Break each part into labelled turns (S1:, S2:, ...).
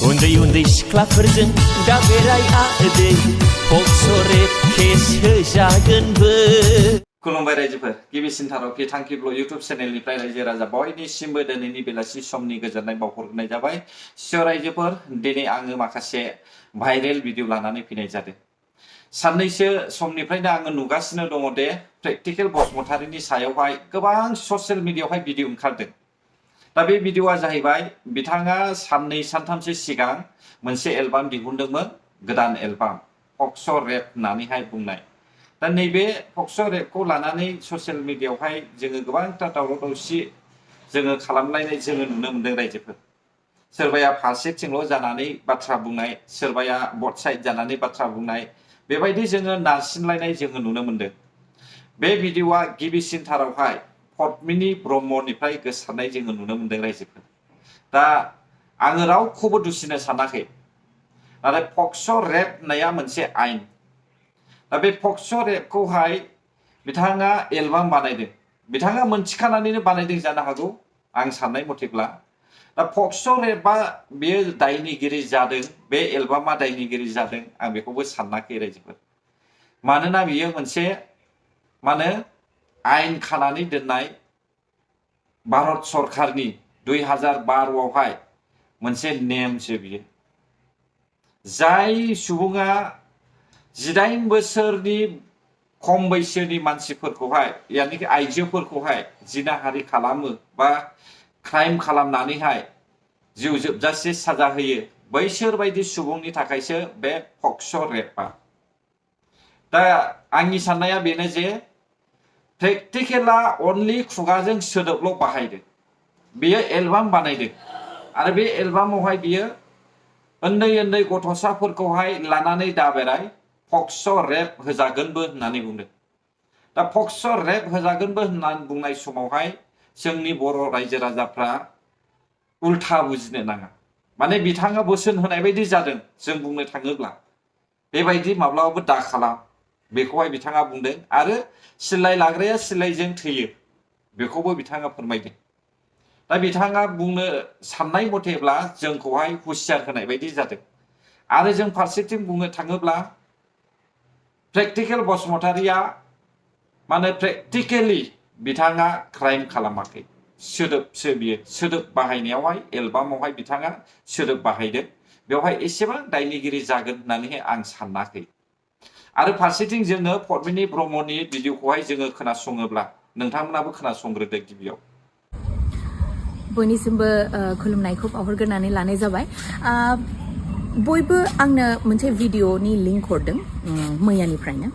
S1: उन्दै सिख्लाफोरजों दा बेरायआ दै पक्स' रेप केस होजागोनबो।
S2: खुलुमबाय रायजोफोर, गिबिसिनथाराव थांखि ब्लग इउटुब चेनेलनिफ्राय रायजो राजा बयनिसिमबो दिनैनि बेलासि समनि गोजोननाय बावहरनाय जाबाय। सियर रायजोफोर, दिनै आङो माखासे भाइरेल भिडिअ लानानै फैनाय जादों। साननैसो समनिफ्रायनो आङो नुगासिनो दङ दे प्रेक्टिकेल बसुमतारीनि सायावहाय गोबां ससियेल मिडियायावहाय भिडिअ ओंखारदों। दा बे भिडिअआ जाहैबाय बिथाङा साननै सानथामसो सिगां मोनसे एलबाम दिहुनदोंमोन, गोदान एलबाम पक्स' रेप होननानैहाय बुंनाय। दा नैबे पक्स' रेपखौ लानानै ससियेल मिडियायावहाय जोङो गोबांथार दावराव दावसि जोङो खालामलायनाय जोङो नुनो मोनदों रायजोफोर। सोरबाया फारसेथिंल' जानानै बाथ्रा बुंनाय, सोरबाया बथ साइड जानानै बाथ्रा बुंनाय, बेबायदि जोङो नारसिनलायनाय जोङो नुनो मोनदों। बे भिडिअआ गिबिसिनथारावहाय पद्मिनी ब्रह्मनिफ्राय गोसारनाय जोङो नुनो मोनदों रायजोफोर। दा आङो रावखौबो दुसिनो सानाखै, नाथाय पक्स' रेप होननाया मोनसे आयेन। दा बे पक्स' रेपखौहाय बिथाङा एलबाम बानायदों, बिथाङा मोनथिखानानैनो बानायदों जानो हागौ आं साननाय मथेब्ला। दा पक्स' रेपआ बेयो दायनिगिरि जादों, बे एलबामा दायनिगिरि जादों, आं बेखौबो सानाखै रायजोफोर। मानोना बियो मोनसे आयेन खानानै दोननाय भारत सरकारनि 2012आवहाय मोनसे नेमसो बियो। जाय सुबुङा 18 बोसोरनि खम बैसोनि मानसिफोरखौहाय यानिकि आइजोफोरखौहाय जिनाहारि खालामो बा क्राइम खालामनानैहाय जिउ जोबजासे साजा होयो, बैसोर बायदि सुबुंनि थाखायसो बे पक्स' रेपआ। दा आंनि साननाया बेनो जे प्रेक्टिकेला अनलि खुगाजों सोदोबल' बाहायदों, बेयो एलबाम बानायदों आरो बे एलबामावहाय बियो उन्दै उन्दै गथ'साफोरखौहाय लानानै दाबेराय पक्स' रेप होजागोनबो होननानै बुंदों। दा पक्स' रेप होजागोनबो होननानै बुंनाय समावहाय जोंनि बर' रायजो राजाफ्रा उल्था बुजिनो नाङा। माने बिथाङा बोसोन होनाय बायदि जादों। जों बुंनो थाङोब्ला बेबायदि माब्लाबाबो दा खालाम, बेखौहाय बिथाङा बुंदों। आरो सिलाय लाग्राया सिलायजों थैयो, बेखौबो बिथाङा फोरमायदों। दा बिथाङा बुंनो साननाय मथेब्ला जोंखौहाय हुसियार होनाय बायदि जादों। आरो जों फारसेथिं बुंनो थाङोब्ला प्रेक्टिकेल बसुमतारीया प्रेक्टिकेलि बिथाङा क्राइम खालामाखै, सोदोबसो बियो। सोदोब बाहायनायावहाय एलबामावहाय बिथाङा सोदोब बाहायदों, बेवहाय एसेबां दायनिगिरि जागोन होननानैहाय आं सानाखै। आरो फारसेथिं जोङो पद्मिनी ब्रह्मनि भिडिअखौहाय जोङो खोनासङोब्ला नोंथांमोनाबो खोनासंग्रोदो गिबियाव।
S3: बयनिसिमबो खुलुमनायखौ बावहरग्रोनानै लानाय जाबाय। बयबो आंनो मोनसे भिडिअनि लिंक हरदों मैयानिफ्रायनो।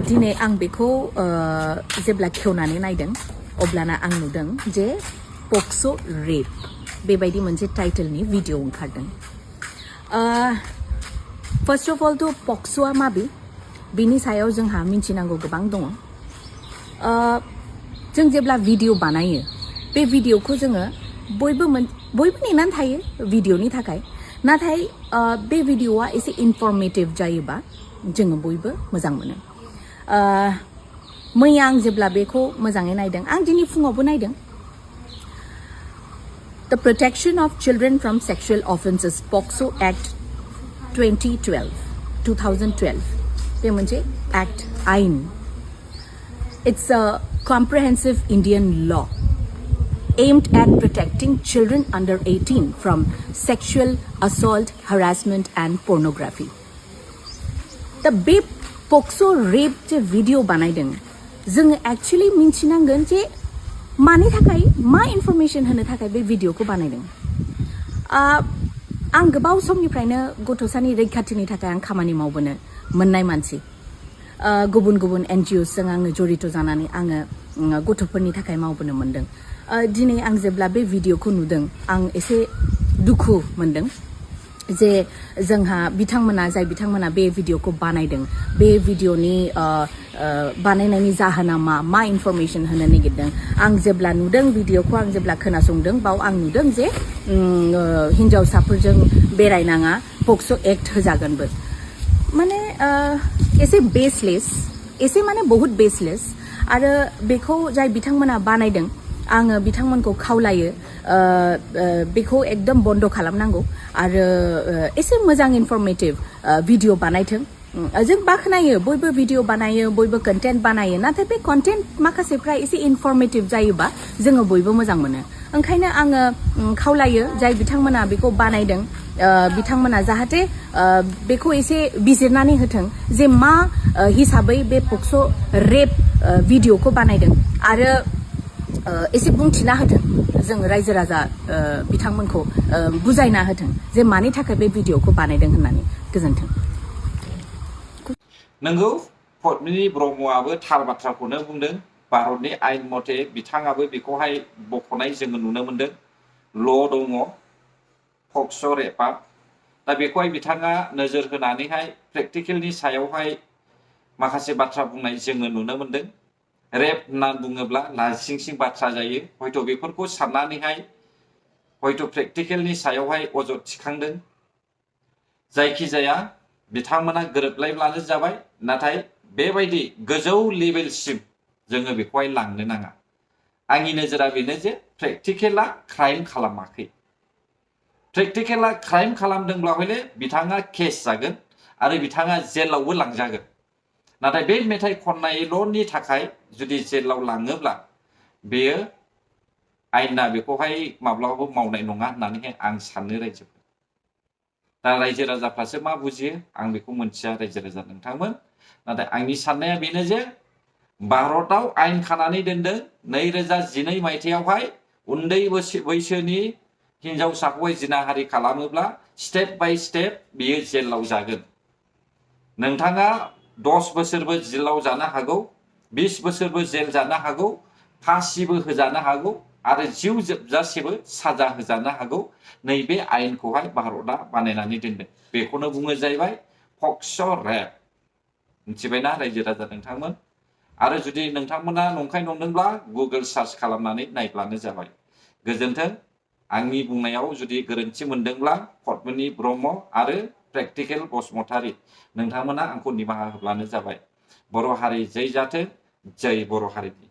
S3: दिनै आं बेखौ जेब्ला खेवनानै नायदों अब्लाना आं नुदों जे पक्स' रेप बेबायदि मोनसे टाइटेलनि भिडिअ ओंखारदों। फार्स्ट अफ अल थ' पक्स'आ माबे बिनि सायाव जोंहा मिथिनांगौ गोबां दङ। जों जेब्ला भिडिअ बानायो बे भिडिअखौ जोङो बयबो नेनानै थायो भिडिअनि थाखाय, नाथाय बे भिडिअआ एसे इनफर्मेटिभ जायोबा जोङो बयबो मोजां मोनो। मैया आं जेब्ला बेखौ मोजाङै नायदों, आं दिनै फुङावबो नायदों। The Protection of Children from Sexual Offences Pocso Act 2012 बे मोनसे एक्ट आइन। It's a comprehensive Indian law aimed at protecting children under 18 from sexual assault, harassment and pornography. The बे पक्सो रेप जे भिडिअ बानायदों, जोङो एक्चुअली मिथिनांगोन जे मानि थाखाय, मा इनफरमेशन होनो थाखाय बे भिडिअखौ बानायदों। आं गोबाव समनिफ्रायनो गथ'सानि रैखाथिनि थाखाय आं खामानि मावबोनो मोननाय मानसि। गुबुन गुबुन NGOsजों आङो जड़ित जानानै आङो गथ'फोरनि थाखाय मावबोनो मोनदों। दिनै आं जेब्ला बे भिडिअखौ नुदों आं एसे दुखु मोनदों जे जोंहा जाय बिथांमोना बे भिडिअखौ बानायदों, बे भिडिअनि बानायनायनि जाहोना मा इनफरमेशन होनो नागिरदों। आं जेब्ला नुदों भिडिअखौ, आं जेब्ला खोनासंदों, बाव आं नुदों जे हिन्जावसाफोरजों बेरायनाङा, पक्स' एक्ट होजागोनबो। माने एसे बेसलेस, एसे बहुत बेसलेस। आरो बेखौ जाय बिथांमोना बानायदों आङो बिथांमोनखौ खावलायो बेखौ एकदम बन्द खालामनांगौ आरो एसे मोजां इनफरमेटिभ भिडिअ बानायथों जों बाख्नायो बयबो भिडिअ बानायो बयबो कन्टेन्ट बानायो नाथाय बे कन्टेन्ट माखासेफ्रा एसे इनफरमेटिभ जायोबा जोङो बयबो मोजां मोनो ओंखायनो आङो खावलायो जाय बिथांमोना बेखौ बानायदों बिथांमोना जाहाथे बेखौ एसे बिजिरनानै होथों जे मा हिसाबै बे पक्स' रेप भिडिअखौ बानायदों आरो एसे बुंथिना होथों जों रायजो राजा बिथांमोनखौ बुजायना होथों जे मानि थाखाय बे भिडिअखौ बानायदों होननानै गोजोन्थों
S2: नंगौ पद्मिनी ब्रह्मआबो थार बाथ्राखौनो बुंदों भारतनि आयेन मथे बिथाङाबो बेखौहाय बख'नाय जोङो नुनो मोनदों ल' दङ पक्स' रेपआ दा बेखौहाय बिथाङा नोजोर होनानैहाय प्रेक्टिकेलनि सायावहाय माखासे बाथ्रा बुंनाय जोङो नुनो मोनदों रेप होनना बुङोब्ला लासिंसिं बाथ्रा जायो हयथ' बेफोरखौ साननानैहाय हयथ' प्रेक्टिकेलनि सायावहाय अजद थिखांदों जायखिजाया बिथांमोना गोरोबलायब्लानो जाबाय नाथाय बेबायदि गोजौ लेभेलसिम जोङो बेखौहाय लांनो नाङा आंनि नोजोरा बेनो जे प्रेक्टिकेला क्राइम खालामाखै प्रेक्टिकेला क्राइम खालामदोंब्ला हले बिथाङा केस जागोन आरो बिथाङा जेलावबो लांजागोन नाथाय बे मेथाइ खननायल'नि थाखाय जुदि जेलाव लाङोब्ला बेयो आयेना बेखौहाय माब्लाबाबो मावनाय नङा होननानैहाय आं सानो रायजोफोर दा रायजो राजाफ्रासो मा बुजियो आं बेखौ मोनथिया रायजो राजा नोंथांमोन नाथाय आंनि साननाया बेनो जे भारताव आयेन खानानै दोनदों 2012 मायथाइयावहाय उन्दै बैसोनि हिनजावसाखौहाय जिनाहारि खालामोब्ला स्टेप बाय स्टेप बियो जेलाव जागोन नोंथाङा 10 बोसोरबो जेलाव जानो हागौ 20 बोसोरबो जेल जानो हागौ फासिबो होजानो हागौ आरो जिउ जोबजासेबो साजा होजानो हागौ नैबे आयेनखौहाय भारतआ बानायनानै दोनदों बेखौनो बुङो जाहैबाय पक्स' रेप मिथिबायना रायजो राजा नोंथांमोन आरो जुदि नोंथांमोना नंखाय नंदोंब्ला गुगोल सार्च खालामनानै नायब्लानो जाबाय गोजोन्थों आंनि बुंनायाव जुदि गोरोन्थि मोनदोंब्ला पद्मिनी ब्रह्म आरो प्रेक्टिकेल बसुमतारी नोंथांमोना आंखौ निमाहा होब्लानो जाबाय बर' हारि जै जाथों जै बर' हारिनि